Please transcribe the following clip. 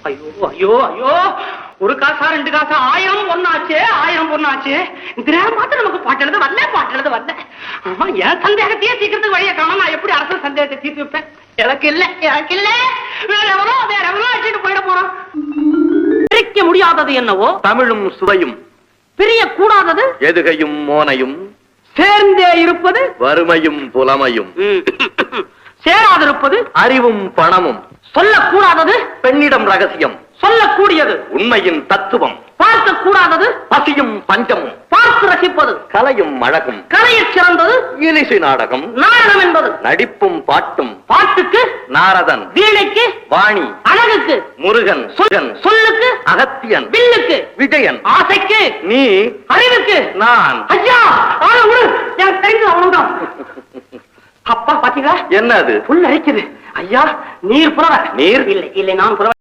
ஐயோ ஐயோ ஐயோ, ஒரு காசா 2 காசா 1000 பொண்ணாச்சு, 1000 பொண்ணாச்சு. இந்த நேரம் பார்த்து நமக்கு பாட்டு எழுத வரல. ஆமா, என் சந்தேகத்தையே சீக்கிரத்துக்கு வழியை காணும். நான் எப்படி அரசு சந்தேகத்தை தீர்த்து வைப்பேன்? எனக்கு இல்ல வேற எவரோ வச்சுட்டு போயிட போறோம். பிரிக்க முடியாதது என்னவோ தமிழும் சுவையும், பிரிய கூடாதது எதுகையும் மோனையும், சேர்ந்தே இருப்பது வறுமையும் புலமையும், சேராதிருப்பது அறிவும் பணமும், சொல்லக்கூடாதது பெண்ணிடம் ரகசியம், சொல்லக்கூடியது உண்மையின் தத்துவம், பார்க்க கூடாதது பசியும் பஞ்சமும், பார்த்து ரசிப்பது கலையும் அழகும், கலையில் சிறந்தது இலிசை நாடகம், நாடகம் என்பது நடிப்பும் பாட்டும், பாட்டுக்கு நாரதன், வீணைக்கு வாணி, அழகுக்கு முருகன், சுகன், சொல்லுக்கு அகத்தியன், வில்லுக்கு விஜயன், ஆசைக்கு நீ, அறிவுக்கு நான். ஐயா எனக்கு தெரிஞ்சது அவ்வளவுதான். அப்பா பாத்தீங்களா என்ன அது? புல் அரிக்குது. ஐயா, நீர் புலவர். நீர் இல்லை நான் புலவர்.